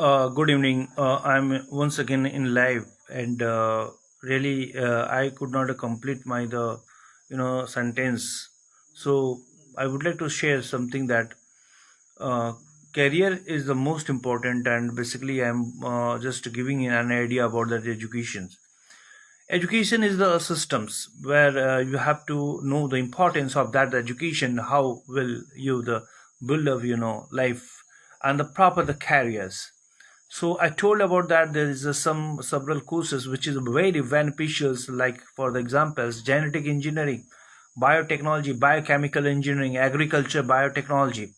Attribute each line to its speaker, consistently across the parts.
Speaker 1: Good evening. I'm once again in live, and really, I could not complete my sentence. So I would like to share something that uh, career is the most important, and basically, I'm just giving an idea about that education. Education is the systems where you have to know the importance of that education. How will you the build of life and the proper the careers. So I told about that there is some several courses which is very beneficial, like for the examples, genetic engineering, biotechnology, biochemical engineering, agriculture, biotechnology.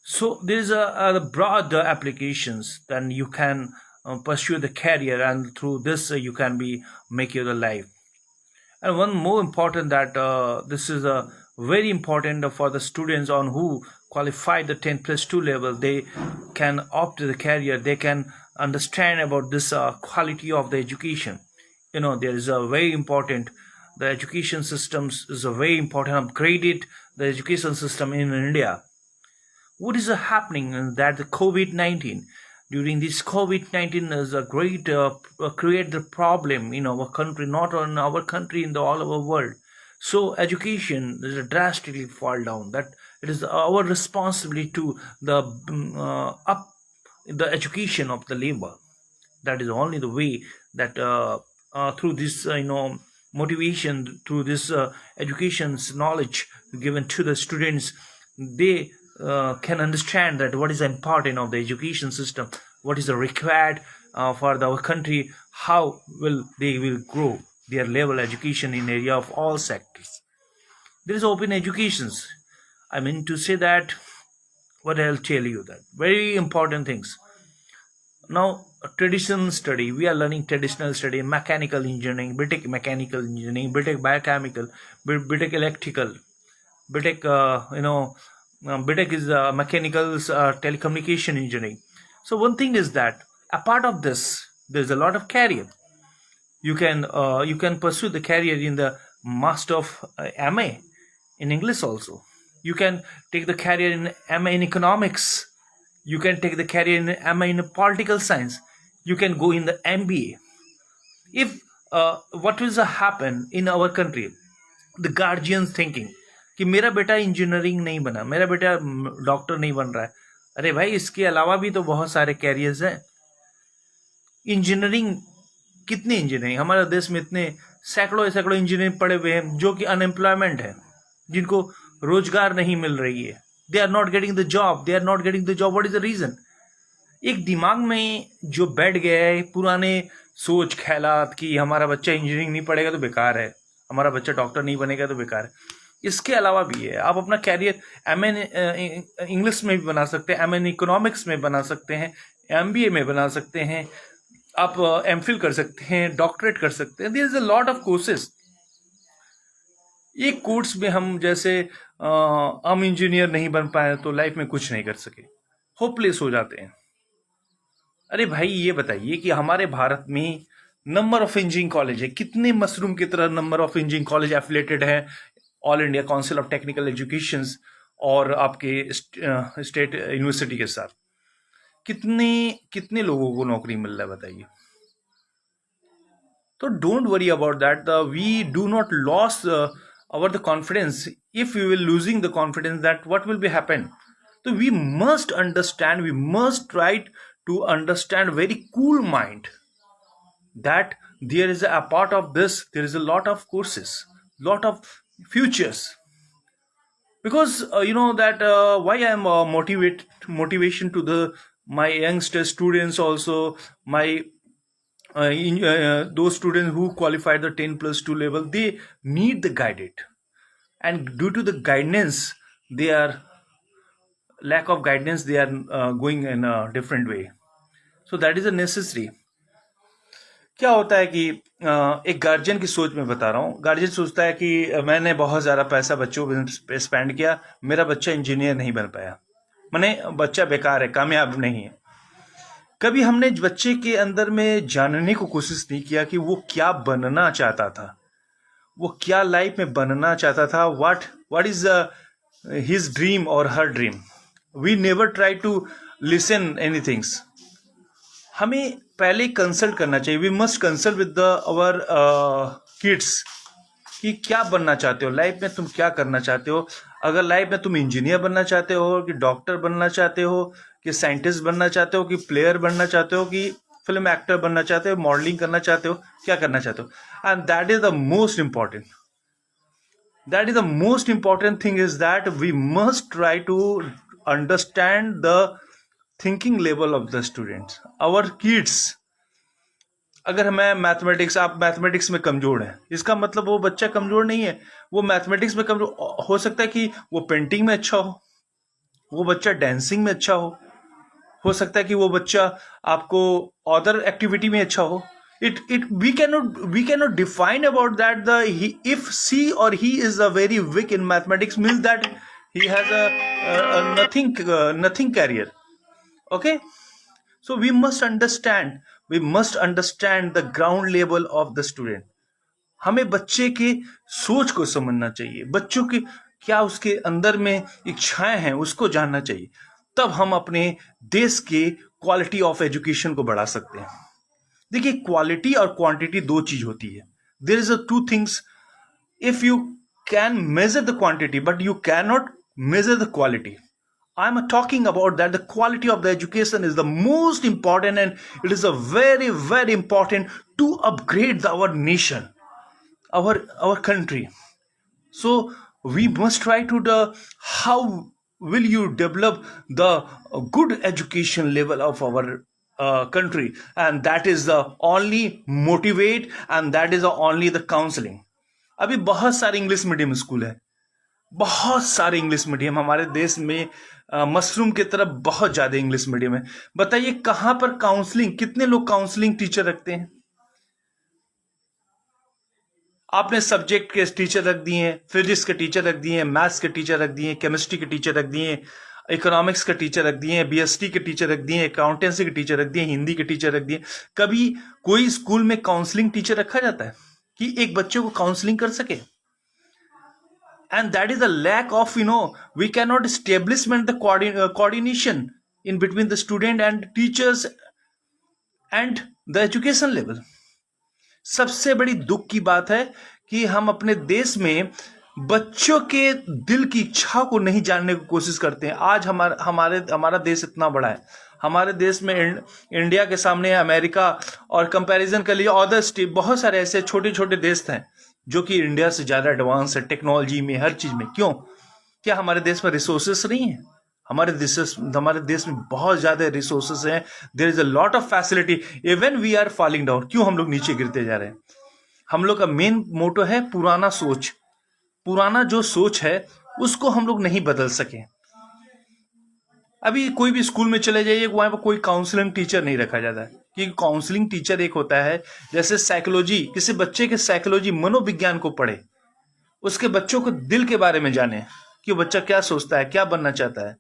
Speaker 1: So there's a broad applications. Then you can pursue the career, and through this you can be make your life. And one more important that this is a very important for the students on who qualify the 10 plus 2 level. They can opt the career, they can understand about this quality of the education. There is a very important, the education systems is a very important upgraded the education system in India. What is happening is that the COVID-19, during this COVID-19 is a great create the problem in our country, not on our country, in the all over world. So education is a drastically fall down. That it is our responsibility to the up the education of the labor. That is only the way that through this motivation, through this education's knowledge given to the students, they can understand that what is important of the education system, what is the required for our country, how will they will grow their level education in area of all sectors. There is open educations. I mean to say that, what I'll tell you, that very important things. Now, a traditional study, we are learning traditional study, mechanical engineering, BTech mechanical engineering, BTech biochemical, BTech electrical, BTech, BTech is mechanical telecommunication engineering. So one thing is that apart of this, there's a lot of career. You can pursue the career in the master of MA in English also. You can take the career in MA in economics. You can take the career in MA in political science. You can go in the MBA. If what will happen in our country, the guardians thinking कि मेरा बेटा engineering नहीं बना, मेरा बेटा doctor नहीं बन रहा है, अरे भाई इसके अलावा भी तो बहुत सारे कैरियर्स हैं. इंजीनियरिंग, कितनी इंजीनियरिंग हमारे देश में, इतने सैकड़ों सैकड़ों इंजीनियर पड़े हुए हैं जो कि अनएम्प्लॉयमेंट है, जिनको रोजगार नहीं मिल रही है. They are not getting the job, they are not getting the job. What is the reason? एक दिमाग में जो बैठ गया है पुराने सोच ख्यालात कि हमारा बच्चा इंजीनियरिंग नहीं पढ़ेगा तो बेकार है, हमारा बच्चा डॉक्टर नहीं बनेगा तो बेकार है. इसके अलावा भी है, आप अपना कैरियर एम एन इंग्लिश में भी बना सकते हैं, एम एन इकोनॉमिक्स में बना सकते हैं, MBA में बना सकते हैं, आप MPhil कर सकते हैं, डॉक्टरेट कर सकते हैं. There is a lot of courses. एक कोर्स में हम जैसे हम इंजीनियर नहीं बन पाए तो लाइफ में कुछ नहीं कर सके, होपलेस हो जाते हैं. अरे भाई ये बताइए कि हमारे भारत में नंबर ऑफ इंजीनियरिंग कॉलेज है, कितने मशरूम की तरह number of engineering college affiliated है all India council of technical education और आपके स्टेट यूनिवर्सिटी के साथ. कितने कितने लोगों को नौकरी मिल रहा है बताइए. तो don't worry about that. We do not loss our the confidence. If we will losing the confidence, that what will be happen? So we must understand, we must try to understand very cool mind that there is a part of this, there is a lot of courses, lot of futures. Because you know that why I am motivation to the my youngster students also, my those students who qualify the 10 plus 2 level, they need the guided, and due to the guidance, they are lack of guidance, they are going in a different way. So that is a necessary. क्या होता है कि एक guardian की सोच में बता रहा हूँ. गार्जियन सोचता है कि मैंने बहुत ज़्यादा पैसा बच्चों पे स्पेंड किया, मेरा बच्चा इंजीनियर नहीं बन पाया, माने बच्चा बेकार है, कामयाब नहीं है. कभी हमने बच्चे के अंदर में जानने को कोशिश नहीं किया कि वो क्या बनना चाहता था, वो क्या लाइफ में बनना चाहता था. व्हाट इज हिज ड्रीम और her dream. We never try to listen anythings. हमें पहले कंसल्ट करना चाहिए, we must consult with our kids कि क्या बनना चाहते हो लाइफ में, तुम क्या करना चाहते हो। अगर लाइफ में तुम इंजीनियर बनना चाहते हो, कि डॉक्टर बनना चाहते हो, कि साइंटिस्ट बनना चाहते हो, कि प्लेयर बनना चाहते हो, कि फिल्म एक्टर बनना चाहते हो, मॉडलिंग करना चाहते हो, क्या करना चाहते हो। And that is the most important, that is the most important thing, is that we must try to understand the thinking level of the students, our kids। अगर मैं मैथमेटिक्स, आप मैथमेटिक्स में कमजोर हैं, इसका मतलब वो बच्चा कमजोर नहीं है, वो मैथमेटिक्स में कमजोर हो सकता है कि वो पेंटिंग में अच्छा हो, वो बच्चा डांसिंग में अच्छा हो सकता है कि वो बच्चा आपको अदर एक्टिविटी में अच्छा हो। it we cannot define about that the if she or he is a very weak in mathematics means that he has a nothing career, okay। So we must understand the ground level of the student। हमें बच्चे के सोच को समझना चाहिए, बच्चों के क्या उसके अंदर में इच्छाएं हैं उसको जानना चाहिए, तब हम अपने देश के क्वालिटी ऑफ एजुकेशन को बढ़ा सकते हैं। देखिए, क्वालिटी और क्वांटिटी दो चीज होती है। There is a two things, if you can measure the quantity but you can not measure the quality, I am talking about that the quality of the education is the most important, and it is a very very important to upgrade our nation, our country। So we must try to the how will you develop the good education level of our country, and that is the only motivate, and that is the only the counseling। अभी बहुत सारे English medium school है, बहुत सारे English medium हमारे देश में, mushroom की तरफ बहुत ज्यादा इंग्लिश मीडियम है। बताइए कहां पर काउंसलिंग, कितने लोग काउंसलिंग टीचर रखते हैं। आपने सब्जेक्ट के टीचर रख दिए हैं, फिजिक्स के टीचर रख दिए हैं, मैथ्स के टीचर रख दिए हैं, केमिस्ट्री के टीचर रख दिए हैं, इकोनॉमिक्स के टीचर रख दिए हैं, बीएसटी के टीचर रख दिए हैं, अकाउंटेंसी के टीचर रख दिए, हिंदी के टीचर रख दिए। कभी कोई स्कूल में काउंसलिंग टीचर रखा जाता है कि एक बच्चे को काउंसलिंग कर सके। And that is the lack of, we cannot establishment the coordination in between the student and teachers and the education level। सबसे बड़ी दुख की बात है कि हम अपने देश में बच्चों के दिल की इच्छा को नहीं जानने की कोशिश करते हैं। आज हमारा देश इतना बड़ा है, हमारे देश में इंडिया के सामने अमेरिका, और कंपैरिजन कर लिए अदर स्टेट, बहुत सारे ऐसे छोटे छोटे देश हैं जो कि इंडिया से ज्यादा एडवांस है टेक्नोलॉजी में, हर चीज में। क्यों? क्या हमारे देश में रिसोर्सेस नहीं है? हमारे देश में बहुत ज्यादा रिसोर्सेस हैं, there is a lot of facility, even we are falling down. क्यों हम लोग नीचे गिरते जा रहे हैं? हम लोग का मेन मोटो है पुराना सोच, पुराना जो सोच है उसको हम लोग नहीं बदल सके। अभी कोई भी स्कूल में चले जाइए, वहां पर कोई काउंसलिंग टीचर नहीं रखा जाता है, कि काउंसलिंग टीचर एक होता है जैसे साइकोलॉजी, किसी बच्चे के साइकोलॉजी मनोविज्ञान को पढ़े, उसके बच्चों को दिल के बारे में जाने कि बच्चा क्या सोचता है, क्या बनना चाहता है।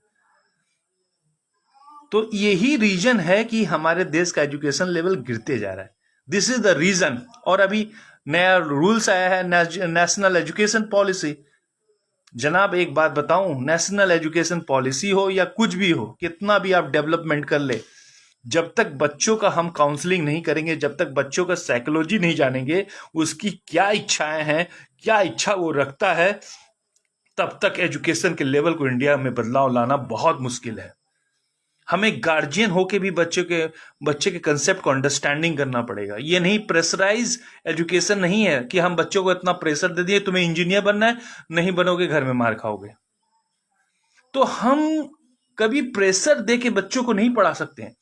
Speaker 1: तो यही रीजन है कि हमारे देश का एजुकेशन लेवल गिरते जा रहा है। This is the reason. और अभी नया रूल्स आया है, नेशनल एजुकेशन पॉलिसी। जनाब एक बात बताऊं, नेशनल एजुकेशन पॉलिसी हो या कुछ भी हो, कितना भी आप डेवलपमेंट कर ले, जब तक बच्चों का हम काउंसलिंग नहीं करेंगे, जब तक बच्चों का साइकोलॉजी नहीं जानेंगे, उसकी क्या इच्छाएं हैं, क्या इच्छा वो रखता है, तब तक एजुकेशन के लेवल को इंडिया में बदलाव लाना बहुत मुश्किल है। हमें गार्जियन होके भी बच्चे के कंसेप्ट को अंडरस्टैंडिंग करना पड़ेगा। ये नहीं प्रेशराइज एजुकेशन नहीं है कि हम बच्चों को इतना प्रेशर दे दिए तुम्हें इंजीनियर बनना है, नहीं बनोगे घर में मार खाओगे। तो हम कभी प्रेशर दे के बच्चों को नहीं पढ़ा सकते हैं।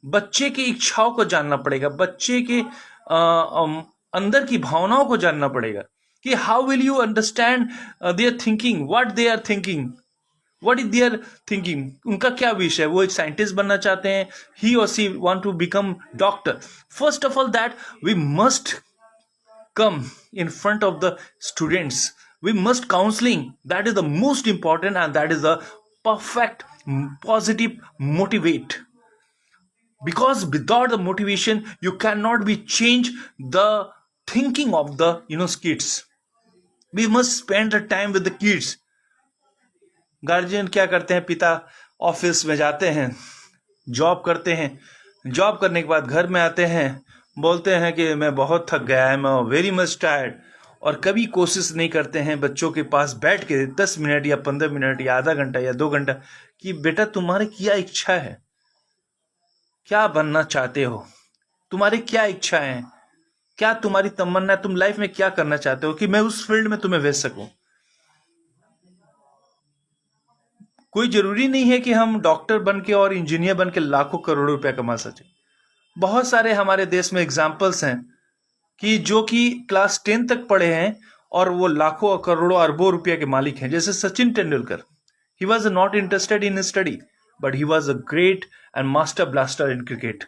Speaker 1: बच्चे की इच्छाओं को जानना पड़ेगा, बच्चे के अंदर की भावनाओं को जानना पड़ेगा कि how will you understand their thinking, what they are thinking, what is their thinking, उनका क्या विश है। वो एक साइंटिस्ट बनना चाहते हैं, ही और she want to become doctor. First of all that we must come in front of the students, we must counseling, that is the most important, and that is the perfect positive motivate, because without the motivation you cannot be change the thinking of the kids। we must spend the time with the kids। Guardian क्या करते हैं, पिता office में जाते हैं, job करते हैं, job करने के बाद घर में आते हैं, बोलते हैं कि मैं बहुत थक गया है, मैं वेरी मच टायर्ड, और कभी कोशिश नहीं करते हैं बच्चों के पास बैठ के 10 मिनट या 15 मिनट या आधा घंटा या 2 घंटा कि बेटा तुम्हारी क्या इच्छा है, क्या बनना चाहते हो, तुम्हारी क्या इच्छाएं हैं, क्या तुम्हारी तमन्ना है, तुम लाइफ में क्या करना चाहते हो कि मैं उस फील्ड में तुम्हें भेज सकूं। कोई जरूरी नहीं है कि हम डॉक्टर बन के और इंजीनियर बन के लाखों करोड़ों रुपया कमा सके। बहुत सारे हमारे देश में एग्जाम्पल्स हैं कि जो कि क्लास 10 तक पढ़े हैं और वो लाखों करोड़ों अरबों रुपया के मालिक हैं, जैसे Sachin Tendulkar. He was not interested in study, but he was a great and master blaster in cricket.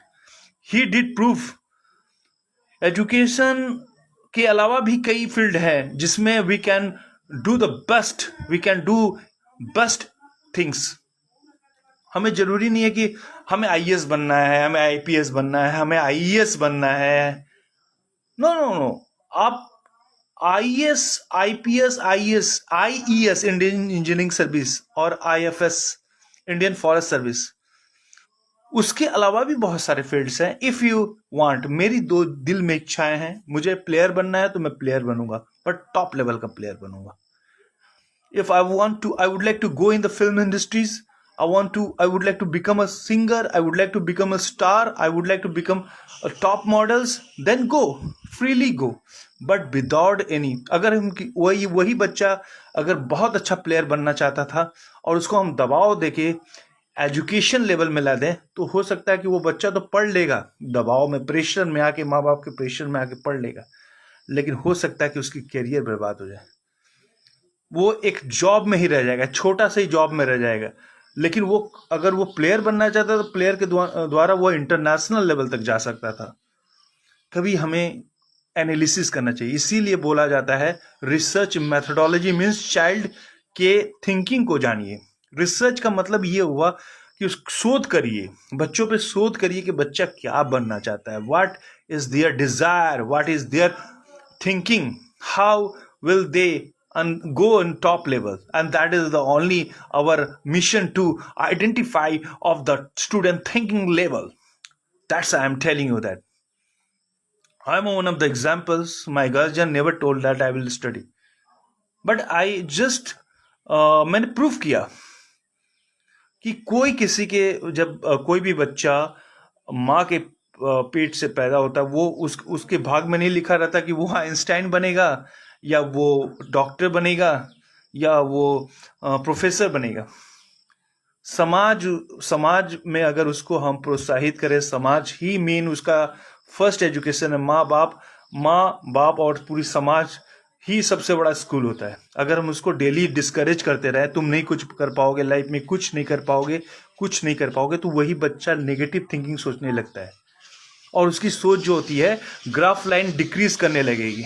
Speaker 1: He did prove. Education के अलावा भी कई फील्ड है जिसमें we can do the best, we can do best things. हमें जरूरी नहीं है कि हमें आईएएस बनना है, हमें आईपीएस बनना है, हमें आईईएस बनना है। नो नो नो, आप IAS, IPS, IAS, IES Indian engineering service और आईएफएस इंडियन फॉरेस्ट सर्विस, उसके अलावा भी बहुत सारे फील्ड्स हैं। इफ यू वांट, मेरी दो दिल में इच्छाएं हैं, मुझे प्लेयर बनना है तो मैं प्लेयर बनूंगा, बट टॉप लेवल का प्लेयर बनूंगा। If I want to, I would like to go in the film industries. I would like to become a singer. I would like to become a star. I would like to become a top models. Then go, freely go. But without any, अगर हम वही बच्चा अगर बहुत अच्छा player बनना चाहता था और उसको हम दबाव देके एजुकेशन लेवल में ला दें, तो हो सकता है कि वो बच्चा तो पढ़ लेगा, दबाव में, प्रेशर में आके, माँ बाप के प्रेशर में आके पढ़ लेगा, लेकिन हो सकता है कि उसकी करियर बर्बाद हो जाए। वो एक जॉब में ही रह जाएगा, छोटा सा ही जॉब में रह जाएगा। लेकिन वो अगर वो प्लेयर बनना चाहता तो प्लेयर के द्वारा वो इंटरनेशनल लेवल तक जा सकता था। कभी हमें एनालिसिस करना चाहिए। इसीलिए बोला जाता है रिसर्च मेथोडोलॉजी मीन्स चाइल्ड के थिंकिंग को जानिए। रिसर्च का मतलब ये हुआ कि उस शोध करिए, बच्चों पे शोध करिए कि बच्चा क्या बनना चाहता है, what is there Dzire, what is their thinking, how will they go on top level, and that is the only our mission to identify of the student thinking level. That's I am telling you that I am one of the examples. My guardian never told that I will study, but I just मैंने proof किया कि कोई किसी के जब कोई भी बच्चा माँ के पेट से पैदा होता है, वो उसके भाग में नहीं लिखा रहता कि वो आइंस्टाइन बनेगा या वो डॉक्टर बनेगा या वो प्रोफेसर बनेगा। समाज में अगर उसको हम प्रोत्साहित करें, समाज ही मेन उसका फर्स्ट एजुकेशन है। माँ बाप और पूरी समाज ही सबसे बड़ा स्कूल होता है। अगर हम उसको डेली डिस्करेज करते रहे, तुम नहीं कुछ कर पाओगे लाइफ में, कुछ नहीं कर पाओगे, तो वही बच्चा नेगेटिव थिंकिंग सोचने लगता है और उसकी सोच जो होती है ग्राफ लाइन डिक्रीज करने लगेगी।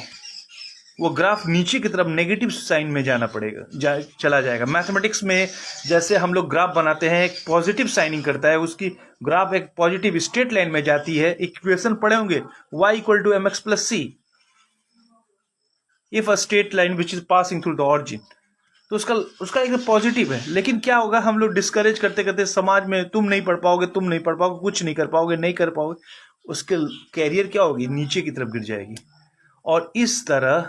Speaker 1: वो ग्राफ नीचे की तरफ नेगेटिव साइन में जाना पड़ेगा, चला जाएगा। मैथमेटिक्स में जैसे हम लोग ग्राफ बनाते हैं, एक पॉजिटिव साइनिंग करता है, उसकी ग्राफ एक पॉजिटिव स्ट्रेट लाइन में जाती है। इक्वेशन पढ़े होंगे, y = mx + c if a straight line which is passing through the origin, तो उसका एक पॉजिटिव है। लेकिन क्या होगा, हम लोग डिस्करेज करते करते समाज में तुम नहीं पढ़ पाओगे, कुछ नहीं कर पाओगे, उसके कैरियर क्या होगी, नीचे की तरफ गिर जाएगी और इस तरह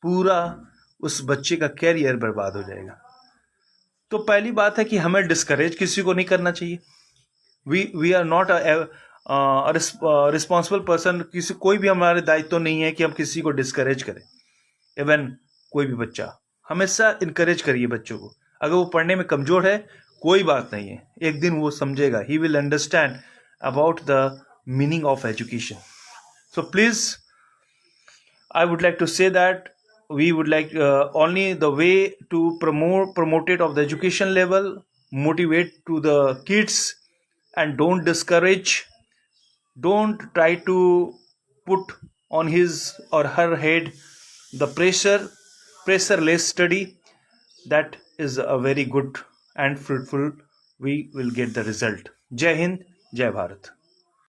Speaker 1: पूरा उस बच्चे का कैरियर बर्बाद हो जाएगा। तो पहली बात है कि हमें डिस्करेज किसी को नहीं करना चाहिए। We are not responsible person. कोई भी हमारे दायित्व नहीं है कि हम किसी को डिस्करेज करें। इवन कोई भी बच्चा, हमेशा इनकरेज करिए बच्चों को। अगर वो पढ़ने में कमजोर है, कोई बात नहीं है, एक दिन वो समझेगा, he will understand about the meaning of education. So please, I would like to say that we would like only the way to promote it of the education level, motivate to the kids, and don't discourage, don't try to put on his or her head the pressureless study. That is a very good and fruitful, we will get the result. Jai Hind, Jai Bharat.